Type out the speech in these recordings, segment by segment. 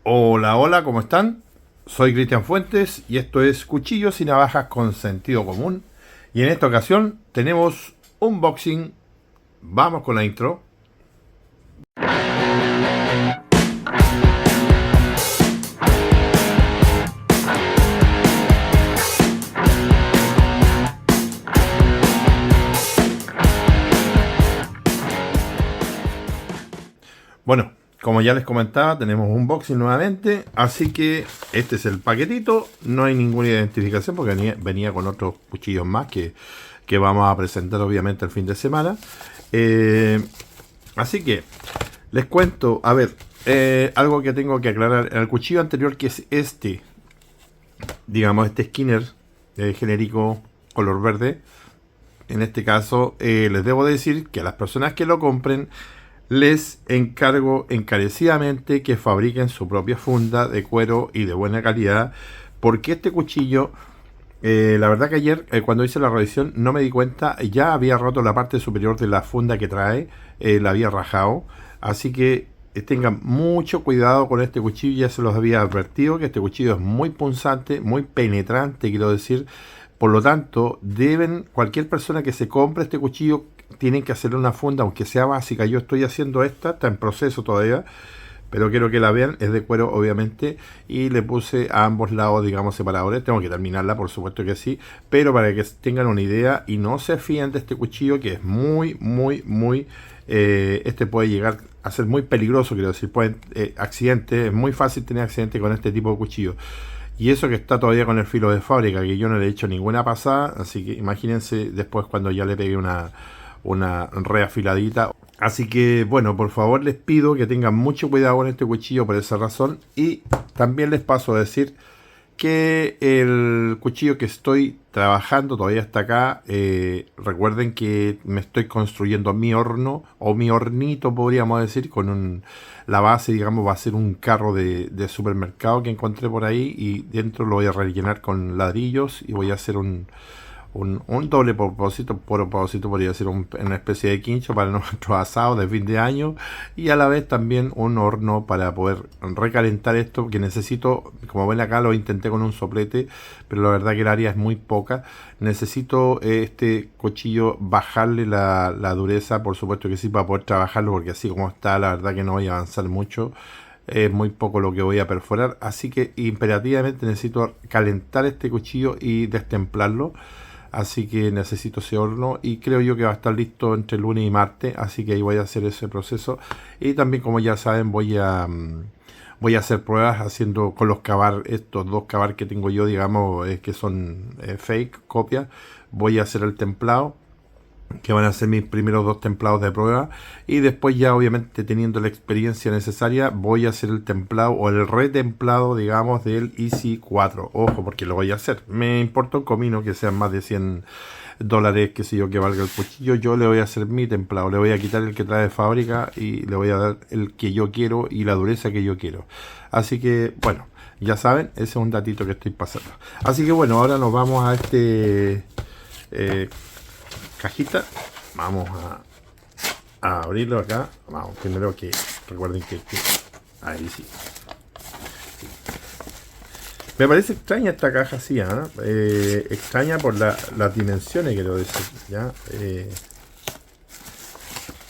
Hola, hola, ¿cómo están? Soy Cristian Fuentes y esto es Cuchillos y Navajas con Sentido Común. Y en esta ocasión tenemos unboxing. Vamos con la intro. Bueno, como ya les comentaba, tenemos un unboxing nuevamente. Así que este es el paquetito. No hay ninguna identificación porque venía con otros cuchillos más que vamos a presentar obviamente el fin de semana. Eh, Así que les cuento, a ver, algo que tengo que aclarar. En el cuchillo anterior, que es este, digamos, este Skinner genérico color verde, en este caso, les debo decir que a las personas que lo compren, les encargo encarecidamente que fabriquen su propia funda de cuero y de buena calidad, porque este cuchillo, la verdad que ayer cuando hice la revisión no me di cuenta, ya había roto la parte superior de la funda que trae, la había rajado, así que tengan mucho cuidado con este cuchillo. Ya se los había advertido que este cuchillo es muy punzante, muy penetrante, quiero decir. Por lo tanto, cualquier persona que se compre este cuchillo, tienen que hacerle una funda, aunque sea básica. Yo estoy haciendo esta, está en proceso todavía, pero quiero que la vean. Es de cuero, obviamente, y le puse a ambos lados, digamos, separadores. Tengo que terminarla, por supuesto que sí, pero para que tengan una idea y no se fíen de este cuchillo, que es muy, este puede llegar a ser muy peligroso, quiero decir, pueden accidentes, es muy fácil tener accidentes con este tipo de cuchillo. Y eso que está todavía con el filo de fábrica, que yo no le he hecho ninguna pasada, así que imagínense después cuando ya le pegue una reafiladita. Así que bueno, por favor les pido que tengan mucho cuidado con este cuchillo por esa razón. Y también les paso a decir que el cuchillo que estoy trabajando todavía está acá. Recuerden que me estoy construyendo mi horno, o mi hornito podríamos decir, la base, digamos, va a ser un carro de supermercado que encontré por ahí, y dentro lo voy a rellenar con ladrillos y voy a hacer un doble propósito, podría ser una especie de quincho para nuestro asado de fin de año, y a la vez también un horno para poder recalentar esto que necesito. Como ven acá, lo intenté con un soplete, pero la verdad que el área es muy poca. Necesito este cuchillo bajarle la dureza, por supuesto que sí, para poder trabajarlo, porque así como está, la verdad que no voy a avanzar mucho. Es muy poco lo que voy a perforar, así que imperativamente necesito calentar este cuchillo y destemplarlo. Así que necesito ese horno, y creo yo que va a estar listo entre lunes y martes, así que ahí voy a hacer ese proceso. Y también, como ya saben, voy a hacer pruebas haciendo con los cavar, estos dos cavar que tengo yo, digamos, que son fake, copia. Voy a hacer el templado, que van a ser mis primeros dos templados de prueba, y después, ya obviamente teniendo la experiencia necesaria, voy a hacer el templado o el retemplado, digamos, del Easy 4. Ojo, porque lo voy a hacer, me importa un comino que sean más de $100, que sé yo, que valga el cuchillo. Yo le voy a hacer mi templado, le voy a quitar el que trae de fábrica y le voy a dar el que yo quiero y la dureza que yo quiero. Así que bueno, ya saben, ese es un datito que estoy pasando. Así que bueno, ahora nos vamos a eh, cajita. Vamos a abrirlo acá. Vamos, primero que recuerden que ahí sí. Me parece extraña esta caja así, extraña por las dimensiones, quiero decir, ¿ya?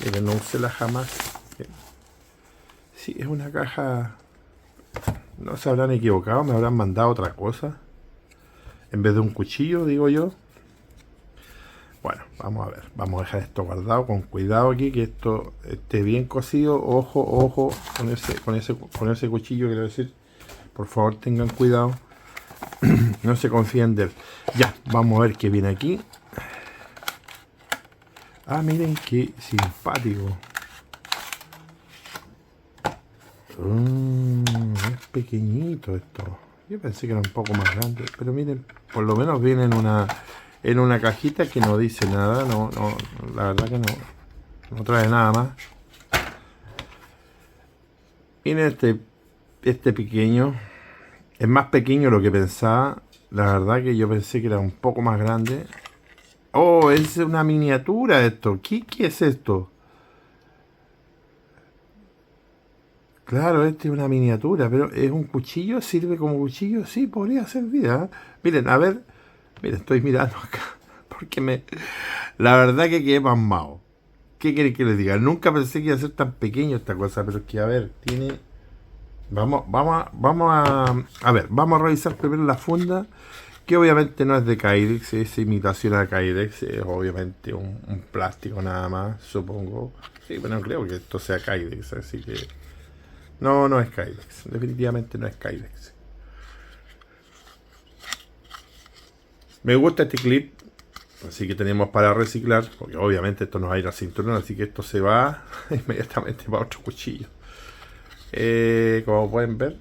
Miren, no usé la jamás. Sí, es una caja. No se habrán equivocado, me habrán mandado otra cosa. En vez de un cuchillo, digo yo. Bueno, vamos a ver, vamos a dejar esto guardado con cuidado aquí, que esto esté bien cocido. Ojo, ojo con ese cuchillo, quiero decir. Por favor, tengan cuidado. No se confíen de él. Ya, vamos a ver qué viene aquí. Ah, miren qué simpático. Es pequeñito esto. Yo pensé que era un poco más grande, pero miren, por lo menos viene en una cajita que no dice nada. No, no, la verdad que no trae nada más. Miren este pequeño. Es más pequeño de lo que pensaba. La verdad que yo pensé que era un poco más grande. Oh, es una miniatura esto. ¿Qué es esto? Claro, este es una miniatura, pero es un cuchillo, sirve como cuchillo, sí, podría servir, ¿ah? Miren, a ver, miren, estoy mirando acá, porque la verdad que quedé pasmado. ¿Qué quieren que les diga? Nunca pensé que iba a ser tan pequeño esta cosa, pero es que, a ver, tiene... a ver, vamos a revisar primero la funda, que obviamente no es de Kydex, es imitación a Kydex, es obviamente un plástico nada más, supongo. Sí, pero no creo que esto sea Kydex, así que... No, no es Kydex. Definitivamente no es Kydex. Me gusta este clip. Así que tenemos para reciclar. Porque obviamente esto nos va a ir al cinturón. Así que esto se va inmediatamente para otro cuchillo. Como pueden ver.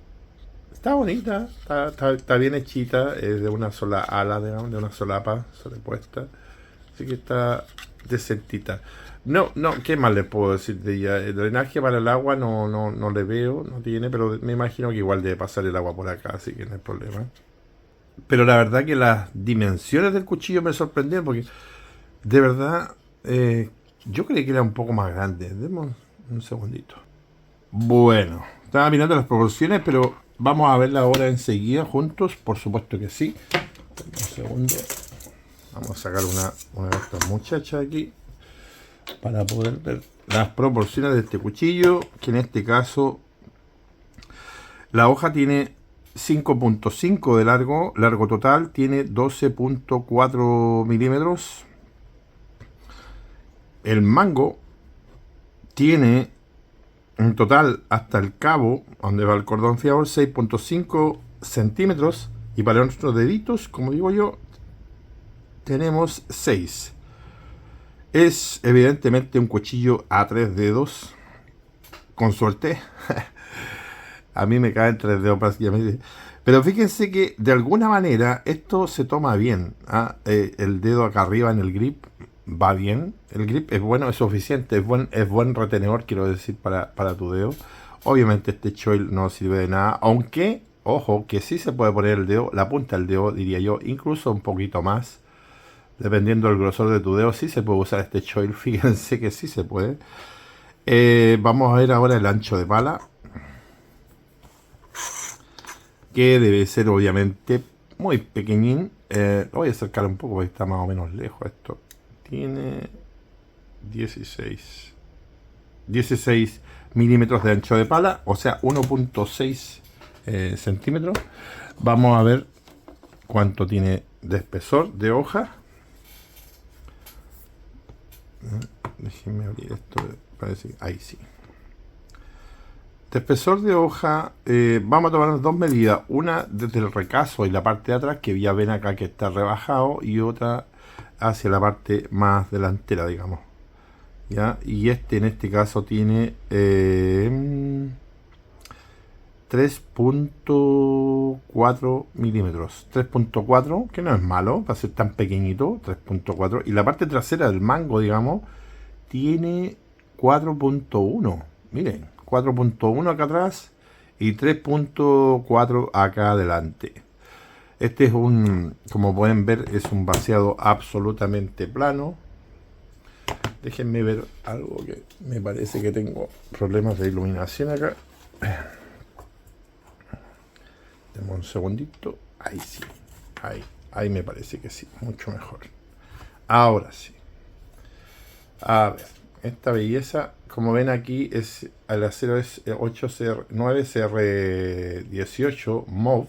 Está bonita. Está bien hechita. Es de una sola ala, digamos. De una solapa sobrepuesta. Así que está decentita. No, ¿qué más les puedo decir de ella? El drenaje para el agua no le veo, no tiene, pero me imagino que igual debe pasar el agua por acá, así que no hay problema. Pero la verdad que las dimensiones del cuchillo me sorprendieron porque de verdad yo creí que era un poco más grande. Demos un segundito. Bueno, estaba mirando las proporciones, pero vamos a verla ahora enseguida juntos, por supuesto que sí. Un segundo. Vamos a sacar una de estas muchachas aquí para poder ver las proporciones de este cuchillo, que en este caso la hoja tiene 5.5 de largo total, tiene 12.4 milímetros. El mango tiene en total hasta el cabo, donde va el cordón fiador, 6.5 centímetros, y para nuestros deditos, como digo yo, tenemos 6. Es evidentemente un cuchillo a 3 dedos, con suerte. A mí me caen 3 dedos prácticamente. Pero fíjense que de alguna manera esto se toma bien. ¿Ah? El dedo acá arriba en el grip va bien. El grip es bueno, es suficiente, es buen retenedor, quiero decir, para tu dedo. Obviamente este choil no sirve de nada, aunque, ojo, que sí se puede poner el dedo, la punta del dedo, diría yo, incluso un poquito más. Dependiendo del grosor de tu dedo, sí se puede usar este choil. Fíjense que sí se puede. Vamos a ver ahora el ancho de pala, que debe ser obviamente muy pequeñín. Lo voy a acercar un poco porque está más o menos lejos esto. Tiene 16 milímetros de ancho de pala, o sea 1.6 centímetros. Vamos a ver cuánto tiene de espesor de hoja. Déjenme abrir esto, parece que ahí sí. De espesor de hoja, vamos a tomar dos medidas, una desde el recazo y la parte de atrás, que ya ven acá que está rebajado, y otra hacia la parte más delantera, digamos. ¿Ya? Y en este caso tiene 3.4 milímetros. 3.4, que no es malo, va a ser tan pequeñito, 3.4. Y la parte trasera del mango, digamos, tiene 4.1. Miren, 4.1 acá atrás y 3.4 acá adelante. Este es como pueden ver, es un vaciado absolutamente plano. Déjenme ver algo que me parece que tengo problemas de iluminación acá. Demos un segundito. Ahí sí. Ahí me parece que sí. Mucho mejor. Ahora sí. A ver. Esta belleza, como ven aquí, el acero es 9CR18 MOV.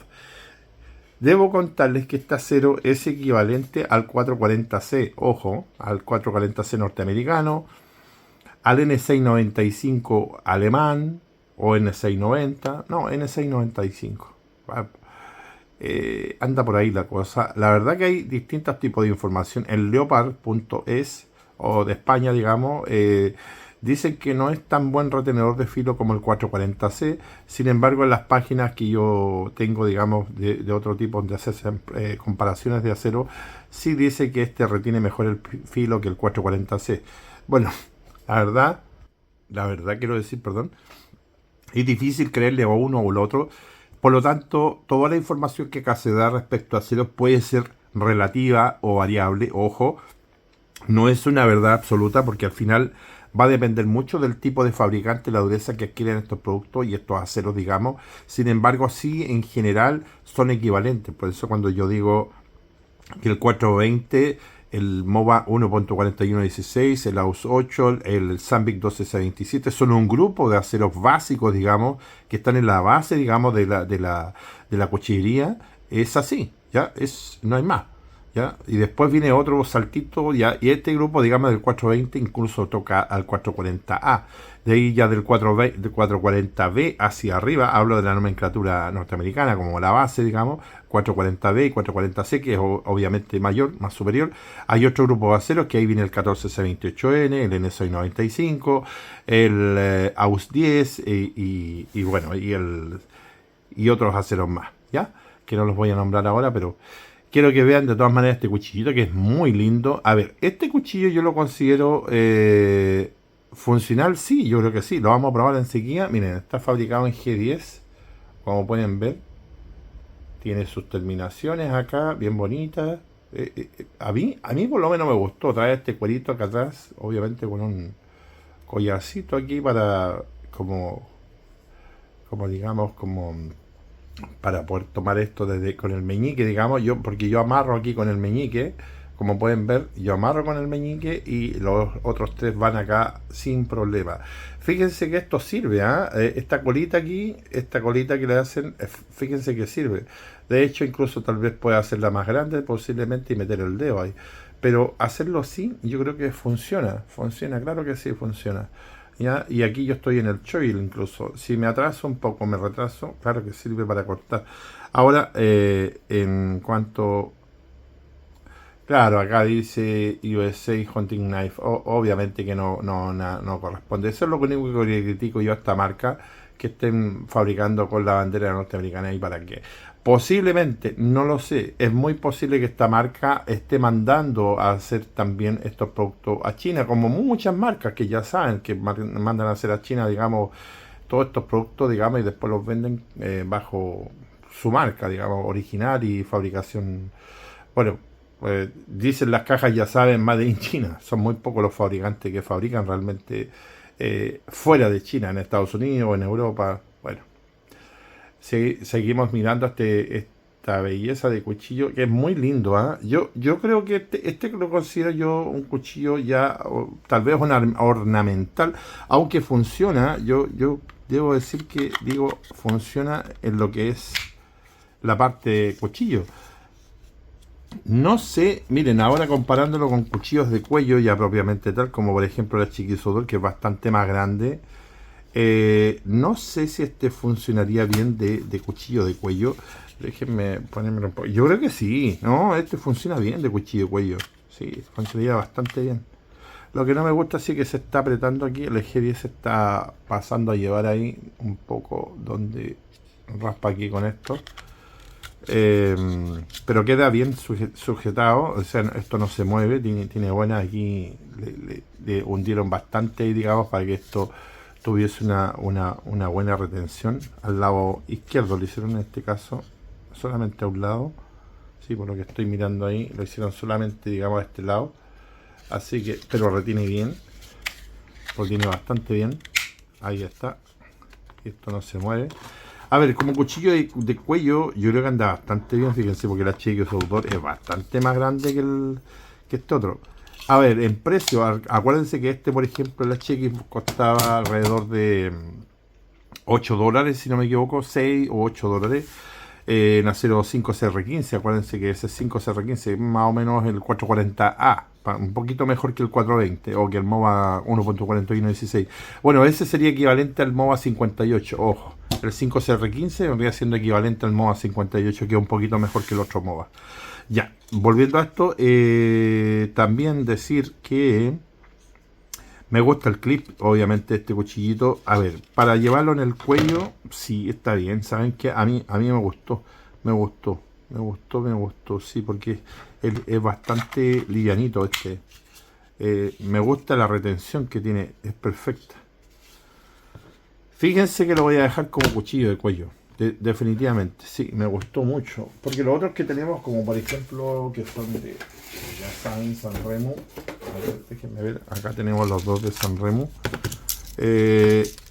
Debo contarles que este acero es equivalente al 440C, ojo, al 440C norteamericano, al N695 alemán, o N690, no, N695. Anda por ahí la cosa. La verdad que hay distintos tipos de información. En leopard.es, o de España, digamos, dicen que no es tan buen retenedor de filo como el 440C. Sin embargo, en las páginas que yo tengo, digamos, de otro tipo donde hacen comparaciones de acero, sí dice que este retiene mejor el filo que el 440C. Bueno, la verdad quiero decir, perdón, es difícil creerle a uno o al otro. Por lo tanto, toda la información que acá se da respecto a acero puede ser relativa o variable. Ojo, no es una verdad absoluta, porque al final Va a depender mucho del tipo de fabricante, la dureza que adquieren estos productos y estos aceros, digamos. Sin embargo, sí, en general son equivalentes. Por eso cuando yo digo que el 420, el MOVA 1.4116, el AUS 8, el Sandvik 12C27 son un grupo de aceros básicos, digamos, que están en la base, digamos, de la cuchillería. Es así, ¿ya? No hay más. ¿Ya? Y después viene otro saltito, ¿ya? Y este grupo, digamos, del 420 incluso toca al 440A. De ahí ya del 440B hacia arriba, hablo de la nomenclatura norteamericana como la base, digamos, 440B y 440C, que es obviamente mayor, más superior. Hay otro grupo de aceros, que ahí viene el 14C28N, el NSOI 95, el AUS 10 y bueno, y otros aceros más, ¿ya? Que no los voy a nombrar ahora, pero quiero que vean de todas maneras este cuchillito, que es muy lindo. A ver, este cuchillo yo lo considero funcional, sí, yo creo que sí. Lo vamos a probar enseguida. Miren, está fabricado en G10, como pueden ver. Tiene sus terminaciones acá, bien bonitas. A mí por lo menos me gustó traer este cuerito acá atrás, obviamente con un collarcito aquí para, como digamos, como para poder tomar esto con el meñique, digamos, porque yo amarro aquí con el meñique, como pueden ver, yo amarro con el meñique y los otros tres van acá sin problema. Fíjense que esto sirve, esta colita aquí, esta colita que le hacen, fíjense que sirve. De hecho, incluso tal vez pueda hacerla más grande posiblemente y meter el dedo ahí. Pero hacerlo así, yo creo que funciona, claro que sí funciona. ¿Ya? Y aquí yo estoy en el choil incluso. Si me atraso un poco, me retraso, claro que sirve para cortar. Ahora, en cuanto... Claro, acá dice USA Hunting Knife. Obviamente que no corresponde. Eso es lo único que critico yo a esta marca, que estén fabricando con la bandera norteamericana. ¿Y para qué? Posiblemente, no lo sé, es muy posible que esta marca esté mandando a hacer también estos productos a China, como muchas marcas que ya saben que mandan a hacer a China, digamos, todos estos productos, digamos, y después los venden bajo su marca, digamos, original y fabricación. Bueno, pues dicen las cajas, ya saben, Made in China. Son muy pocos los fabricantes que fabrican realmente fuera de China, en Estados Unidos o en Europa. Bueno, seguimos mirando esta belleza de cuchillo, que es muy lindo. Yo creo que este lo considero yo un cuchillo ya, tal vez ornamental, aunque funciona. Yo debo decir que, funciona en lo que es la parte de cuchillo. No sé, miren, ahora comparándolo con cuchillos de cuello ya propiamente tal, como por ejemplo la Chiquisodor, que es bastante más grande, no sé si este funcionaría bien de cuchillo de cuello. Déjenme ponérmelo un poco. Yo creo que sí, ¿no? Este funciona bien de cuchillo de cuello. Sí, funcionaría bastante bien. Lo que no me gusta sí que se está apretando aquí. El G10 se está pasando a llevar ahí un poco donde raspa aquí con esto. Pero queda bien sujetado, o sea, esto no se mueve, tiene buena aquí, le hundieron bastante, digamos, para que esto tuviese una buena retención. Al lado izquierdo lo hicieron en este caso, solamente a un lado, sí, por lo que estoy mirando ahí, lo hicieron solamente, digamos, a este lado, así que, pero retiene bien, retiene bastante bien, ahí está, y esto no se mueve. A ver, como cuchillo de cuello, yo creo que anda bastante bien, fíjense, porque la Chiquisodor es bastante más grande que este otro. A ver, en precio, acuérdense que este, por ejemplo, la Chiquis costaba alrededor de $8, si no me equivoco, 6 o $8. En acero 5CR15, acuérdense que ese 5CR15 es más o menos el 440A, un poquito mejor que el 420 o que el MOVA 1.4116. Bueno, ese sería equivalente al MOVA 58, ojo. El 5CR15 vendría siendo equivalente al MOVA 58, que es un poquito mejor que el otro MOVA. Ya, volviendo a esto, también decir que me gusta el clip, obviamente, este cuchillito. A ver, para llevarlo en el cuello, sí, está bien. ¿Saben qué? A mí me gustó, sí, porque es bastante livianito este. Me gusta la retención que tiene, es perfecta. Fíjense que lo voy a dejar como cuchillo de cuello. Definitivamente, sí, me gustó mucho. Porque los otros que tenemos, como por ejemplo, que son de, ya saben, San Remo. Déjenme ver, acá tenemos los dos de Sanremo. Déjenme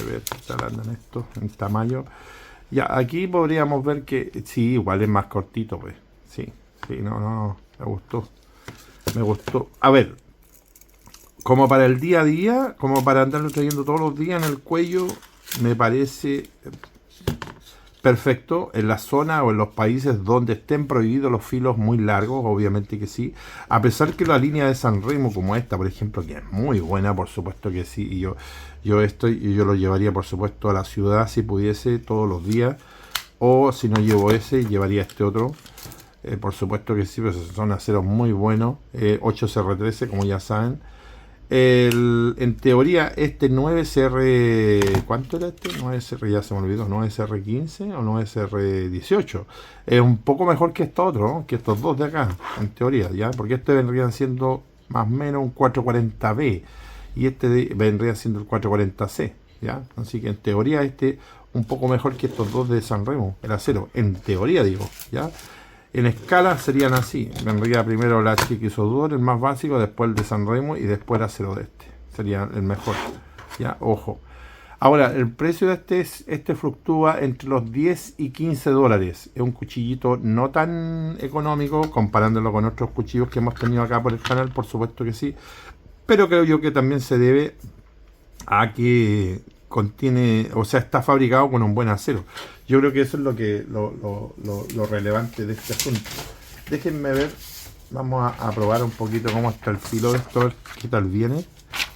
ver qué tal andan estos en tamaño. Ya, aquí podríamos ver que sí, igual es más cortito, pues. Sí, sí, no, me gustó. Me gustó. A ver, como para el día a día, como para andarlo trayendo todos los días en el cuello, me parece perfecto en la zona o en los países donde estén prohibidos los filos muy largos, obviamente que sí. A pesar que la línea de Sanremo como esta, por ejemplo, que es muy buena, por supuesto que sí. Y yo lo llevaría, por supuesto, a la ciudad si pudiese todos los días. O si no llevo ese, llevaría este otro. Por supuesto que sí, pero son aceros muy buenos. 8CR13, como ya saben. En teoría, este 9CR. ¿Cuánto era este? 9CR, ya se me olvidó. 9CR15 o 9CR18. Es un poco mejor que estos otros, ¿no? Que estos dos de acá, en teoría, ¿ya? Porque este vendría siendo más o menos un 440B. Y vendría siendo el 440C, ¿ya? Así que en teoría, este un poco mejor que estos dos de Sanremo, el acero. En teoría, digo, ¿ya? En escala serían así. Vendría primero la HX Sudor, el más básico, después el de Sanremo y después el acero de este. Sería el mejor. Ya, ojo. Ahora, el precio de este fluctúa entre los 10 y 15 dólares. Es un cuchillito no tan económico comparándolo con otros cuchillos que hemos tenido acá por el canal, por supuesto que sí. Pero creo yo que también se debe a que contiene, o sea, está fabricado con un buen acero. Yo creo que eso es lo relevante de este asunto. Déjenme ver, vamos a probar un poquito cómo está el filo de esto, a ver qué tal viene.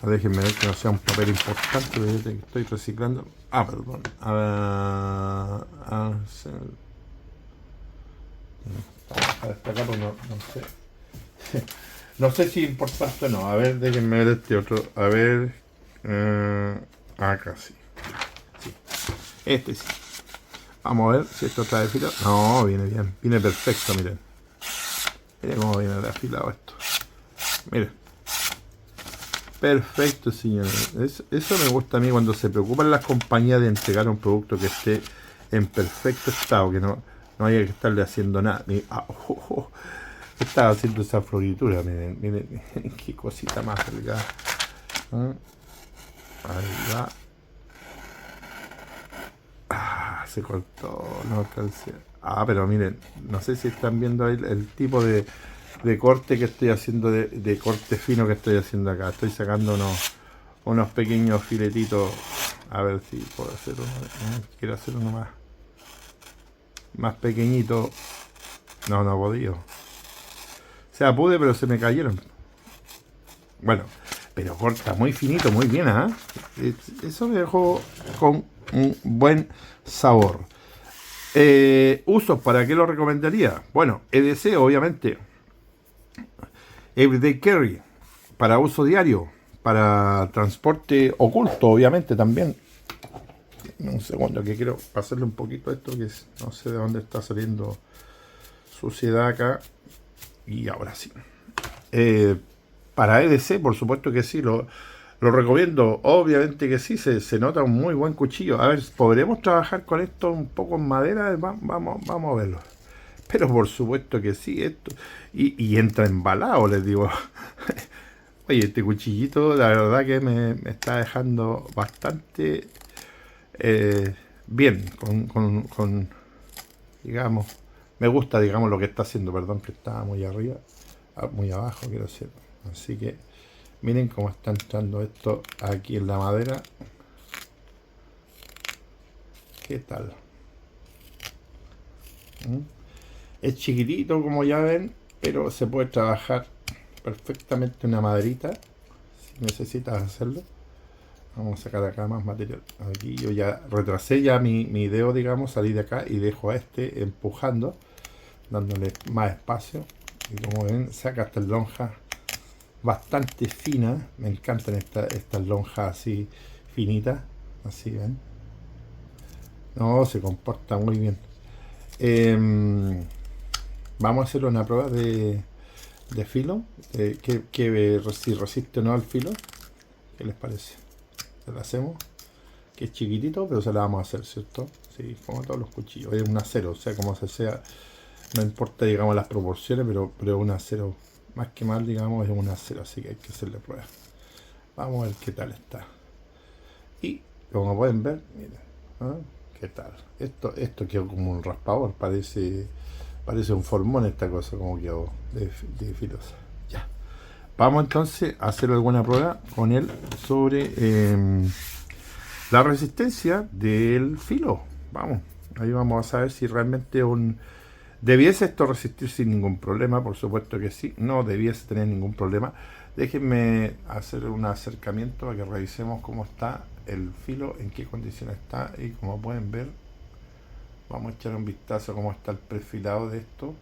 Déjenme ver que no sea un papel importante, que estoy reciclando. Perdón. Vamos a destacar, porque no sé. No sé si es importante o no. A ver, déjenme ver este otro. A ver. Acá sí. Este sí. Vamos a ver si esto está desfilado. No, viene bien. Viene perfecto, miren. Miren cómo viene afilado esto. Miren. Perfecto, señores. Eso me gusta a mí cuando se preocupan las compañías de entregar un producto que esté en perfecto estado, que no haya que estarle haciendo nada. Estaba haciendo esa floritura, miren, qué cosita más delgada. Ahí va. Se cortó, no alcancé. Pero miren, no sé si están viendo ahí el tipo de corte que estoy haciendo, de corte fino que estoy haciendo acá. Estoy sacando unos pequeños filetitos. A ver si puedo hacer uno. Quiero hacer uno más pequeñito. No he podido. O sea, pude, pero se me cayeron. Bueno, pero corta muy finito, muy bien, ¿ah? Eso me dejó con un buen sabor. Usos, ¿para qué lo recomendaría? Bueno, EDC, obviamente. Everyday Carry, para uso diario, para transporte oculto, obviamente también. Un segundo, que quiero pasarle un poquito a esto, que no sé de dónde está saliendo suciedad acá. Y ahora sí. Para EDC, por supuesto que sí, lo recomiendo. Obviamente que sí, se nota un muy buen cuchillo. A ver, ¿podremos trabajar con esto un poco en madera? Vamos a verlo. Pero por supuesto que sí, esto. Y entra embalado, les digo. Oye, este cuchillito, la verdad que me está dejando bastante bien. Digamos, me gusta, digamos, lo que está haciendo. Perdón, que estaba muy arriba, muy abajo, quiero decir. Así que miren cómo está entrando esto aquí en la madera. ¿Qué tal? Es chiquitito, como ya ven, pero se puede trabajar perfectamente una maderita si necesitas hacerlo. Vamos a sacar acá más material. Aquí yo ya retrasé ya mi dedo, digamos, salí de acá y dejo a este empujando, dándole más espacio. Y como ven, saca esta lonja bastante fina. Me encantan estas lonjas así finitas. Así ven. No, se comporta muy bien. Vamos a hacer una prueba de filo. Si resiste o no al filo. ¿Qué les parece? Se la hacemos. Que es chiquitito, pero se la vamos a hacer, ¿cierto? Sí, como todos los cuchillos. Es un acero, o sea, como se sea. No importa, digamos, las proporciones, pero es un acero más que mal, digamos, es un acero, así que hay que hacerle prueba. Vamos a ver qué tal está. Y como pueden ver, miren, ¿ah? ¿Qué tal? Esto quedó como un raspador, parece un formón esta cosa, como quedó de filosa. Ya. Vamos entonces a hacer alguna prueba con él sobre la resistencia del filo. Vamos, ahí vamos a saber si realmente debiese esto resistir sin ningún problema. Por supuesto que sí, no debiese tener ningún problema. Déjenme hacer un acercamiento para que revisemos cómo está el filo, en qué condición está, y como pueden ver, vamos a echar un vistazo a cómo está el perfilado de esto.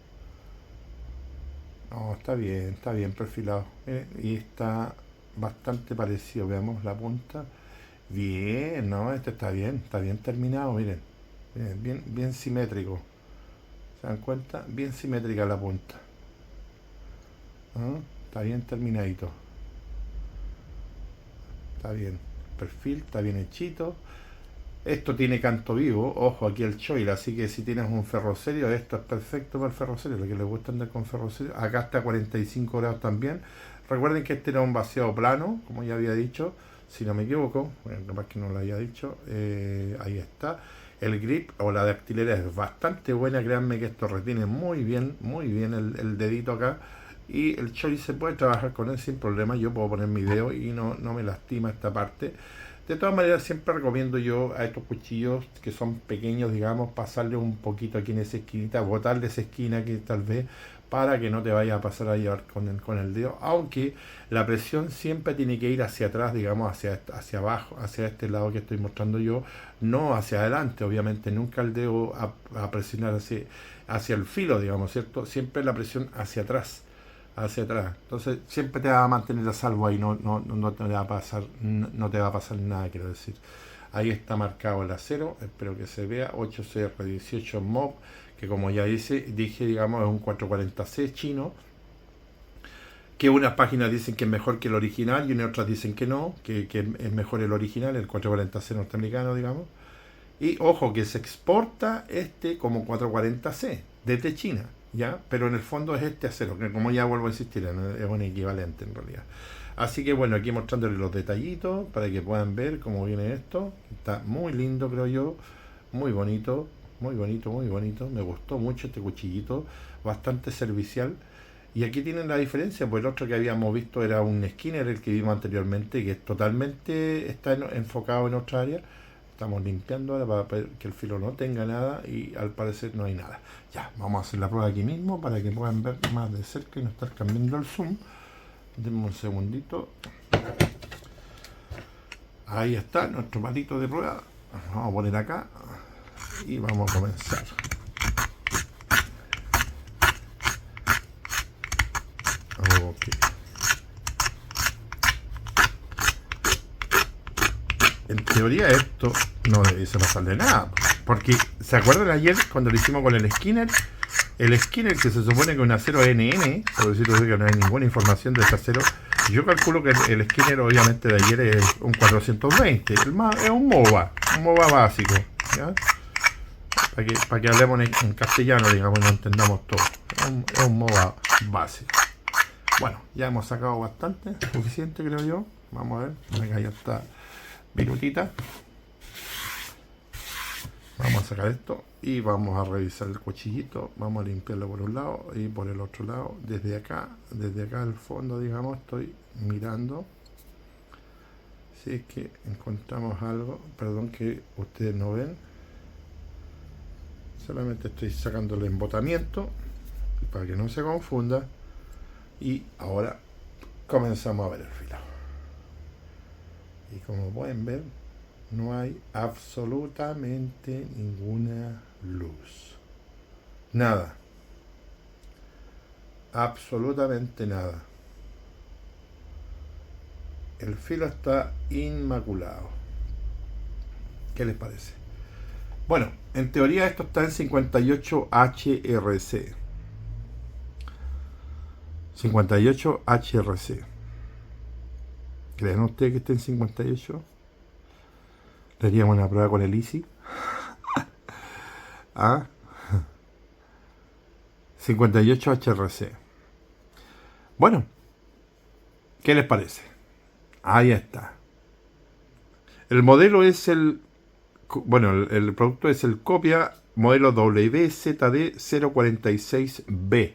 No, está bien perfilado, y está bastante parecido. Veamos la punta. Bien, no, este está bien terminado, miren. Bien simétrico. ¿Se dan cuenta? Bien simétrica la punta. ¿Ah? Está bien terminadito. Está bien. Perfil está bien hechito. Esto tiene canto vivo. Ojo, aquí el choil. Así que si tienes un ferrocerio, esto es perfecto para el ferrocerio. Lo que les gusta andar con ferrocerio. Acá está a 45 grados también. Recuerden que este era un vaciado plano, como ya había dicho. Si no me equivoco. Bueno, capaz que no lo había dicho. Ahí está. El grip o la dactilera es bastante buena. Créanme que esto retiene muy bien el dedito acá. Y el choil se puede trabajar con él sin problema. Yo puedo poner mi dedo y no me lastima esta parte. De todas maneras, siempre recomiendo yo a estos cuchillos que son pequeños, digamos, pasarle un poquito aquí en esa esquinita, botarle esa esquina que tal vez, para que no te vaya a pasar a llevar con el dedo. Aunque la presión siempre tiene que ir hacia atrás, digamos, hacia abajo, hacia este lado que estoy mostrando yo, no hacia adelante. Obviamente, nunca el dedo a presionar hacia el filo, digamos, ¿cierto? Siempre la presión hacia atrás. Entonces siempre te va a mantener a salvo ahí, no te va a pasar, no te va a pasar nada, quiero decir. Ahí está marcado el acero, espero que se vea, 8CR18 MOB, que como ya dije, digamos, es un 440C chino, que unas páginas dicen que es mejor que el original y otras dicen que no, que es mejor el original, el 440C norteamericano, digamos. Y ojo que se exporta como 440C desde China, ¿ya? Pero en el fondo es este acero, que como ya vuelvo a insistir, es un equivalente en realidad. Así que bueno, aquí mostrándoles los detallitos para que puedan ver cómo viene esto. Está muy lindo, creo yo. Muy bonito, muy bonito, muy bonito. Me gustó mucho este cuchillito, bastante servicial. Y aquí tienen la diferencia, pues el otro que habíamos visto era un Skinner, el que vimos anteriormente, que está enfocado en otra área. Estamos limpiando ahora para que el filo no tenga nada, y al parecer no hay nada. Ya, vamos a hacer la prueba aquí mismo para que puedan ver más de cerca y no estar cambiando el zoom. Denme un segundito. Ahí está nuestro palito de prueba. Vamos a poner acá y vamos a comenzar. Okay. En teoría esto no debiese pasarle nada, porque ¿se acuerdan ayer cuando lo hicimos con el Skinner? El Skinner, que se supone que es un acero NN, por decirlo así, que no hay ninguna información de este acero. Yo calculo que el Skinner obviamente de ayer es un 420, es un MOBA básico, ¿ya? Para que hablemos en castellano, digamos, y no entendamos todo. Es un MOBA básico. Bueno, ya hemos sacado bastante, suficiente creo yo. Vamos a ver, acá ya está minutita. Vamos a sacar esto y vamos a revisar el cuchillito. Vamos a limpiarlo por un lado y por el otro lado. Desde acá al fondo, digamos, estoy mirando si es que encontramos algo. Perdón que ustedes no ven. Solamente estoy sacando el embotamiento para que no se confunda. Y ahora comenzamos a ver el filo. Y como pueden ver, no hay absolutamente ninguna luz. Nada. Absolutamente nada. El filo está inmaculado. ¿Qué les parece? Bueno, en teoría esto está en 58 HRC. 58 HRC. ¿Creen ustedes que esté en 58? Le haríamos una prueba con el Easy. ¿Ah? 58 HRC. Bueno, ¿qué les parece? Ahí está. El modelo es el producto es el Copia modelo WZD046B.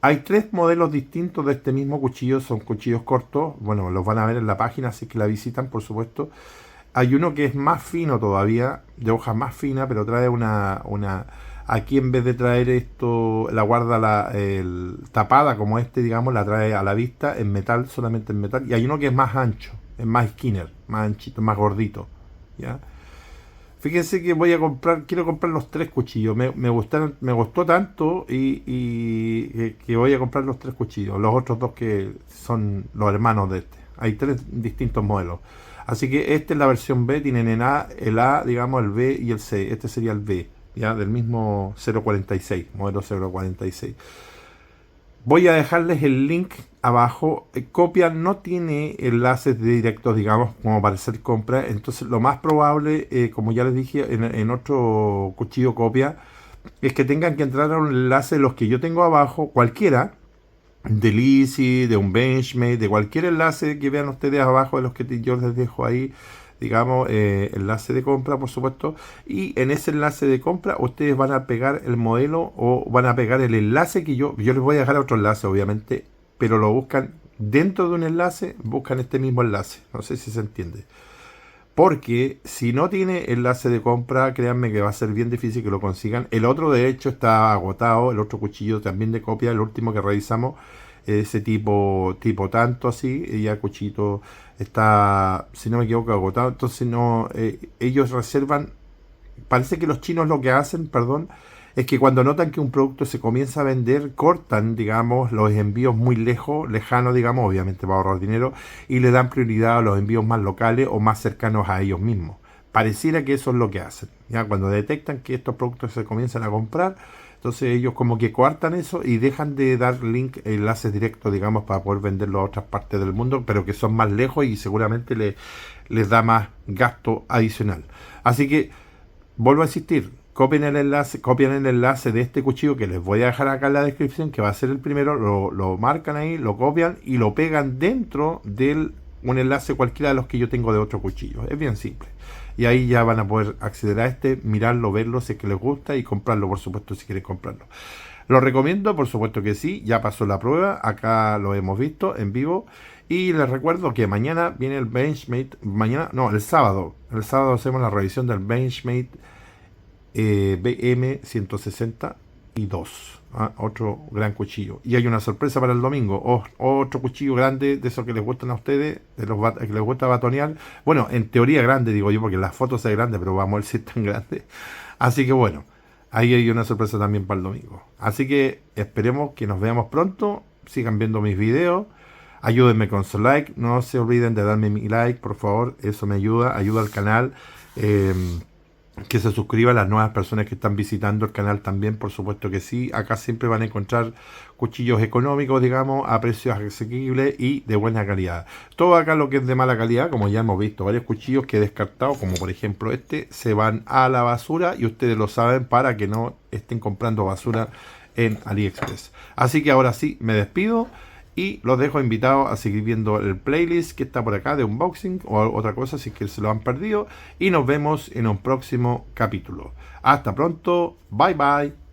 Hay 3 modelos distintos de este mismo cuchillo, son cuchillos cortos, bueno, los van a ver en la página, así que la visitan, por supuesto. Hay uno que es más fino todavía, de hoja más fina, pero trae aquí en vez de traer esto, la guarda tapada como este, digamos, la trae a la vista en metal, solamente en metal. Y hay uno que es más ancho, es más skinner, más anchito, más gordito, ¿ya? Fíjense que quiero comprar los 3 cuchillos. Me gustó tanto que voy a comprar los 3 cuchillos. Los otros 2 que son los hermanos de este. Hay 3 distintos modelos. Así que esta es la versión B. Tienen el A, digamos, el B y el C. Este sería el B, ya del mismo 046, modelo 046. Voy a dejarles el link abajo. Copia no tiene enlaces directos, digamos, como para hacer compra. Entonces, lo más probable, como ya les dije en otro cuchillo Copia, es que tengan que entrar a un enlace de los que yo tengo abajo, cualquiera, del Easy, de un Benchmade, de cualquier enlace que vean ustedes abajo de los que yo les dejo ahí, digamos, enlace de compra, por supuesto, y en ese enlace de compra ustedes van a pegar el modelo o van a pegar el enlace que yo les voy a dejar otro enlace, obviamente, pero lo buscan dentro de un enlace, buscan este mismo enlace, no sé si se entiende. Porque si no tiene enlace de compra, créanme que va a ser bien difícil que lo consigan. El otro, de hecho, está agotado. El otro cuchillo también de Copia, el último que revisamos, ese tipo tanto así. Y ya el cuchillo está, si no me equivoco, agotado. Entonces no, ellos reservan. Parece que los chinos lo que hacen, perdón, es que cuando notan que un producto se comienza a vender, cortan, digamos, los envíos muy lejanos, digamos, obviamente para ahorrar dinero, y le dan prioridad a los envíos más locales o más cercanos a ellos mismos. Pareciera que eso es lo que hacen. Ya cuando detectan que estos productos se comienzan a comprar, entonces ellos como que coartan eso y dejan de dar enlaces directos, digamos, para poder venderlo a otras partes del mundo, pero que son más lejos y seguramente les da más gasto adicional. Así que, vuelvo a insistir, copian el enlace de este cuchillo que les voy a dejar acá en la descripción, que va a ser el primero, lo marcan ahí, lo copian y lo pegan dentro de un enlace cualquiera de los que yo tengo de otro cuchillo. Es bien simple. Y ahí ya van a poder acceder a este, mirarlo, verlo si es que les gusta y comprarlo, por supuesto, si quieren comprarlo. Lo recomiendo, por supuesto que sí, ya pasó la prueba, acá lo hemos visto en vivo. Y les recuerdo que mañana viene el Benchmade, el sábado hacemos la revisión del Benchmade BM162, otro gran cuchillo. Y hay una sorpresa para el domingo, otro cuchillo grande de esos que les gustan a ustedes, de los que les gusta batonear. Bueno, en teoría grande, digo yo, porque las fotos es grande, pero vamos a ver si es tan grande. Así que bueno, ahí hay una sorpresa también para el domingo. Así que esperemos que nos veamos pronto, sigan viendo mis videos. Ayúdenme con su like, no se olviden de darme mi like, por favor, eso me ayuda al canal. Que se suscriban las nuevas personas que están visitando el canal también, por supuesto que sí. Acá siempre van a encontrar cuchillos económicos, digamos, a precios asequibles y de buena calidad. Todo acá lo que es de mala calidad, como ya hemos visto, varios cuchillos que he descartado, como por ejemplo este, se van a la basura y ustedes lo saben para que no estén comprando basura en AliExpress. Así que ahora sí, me despido. Y los dejo invitados a seguir viendo el playlist que está por acá de unboxing o otra cosa si es que se lo han perdido. Y nos vemos en un próximo capítulo. Hasta pronto. Bye bye.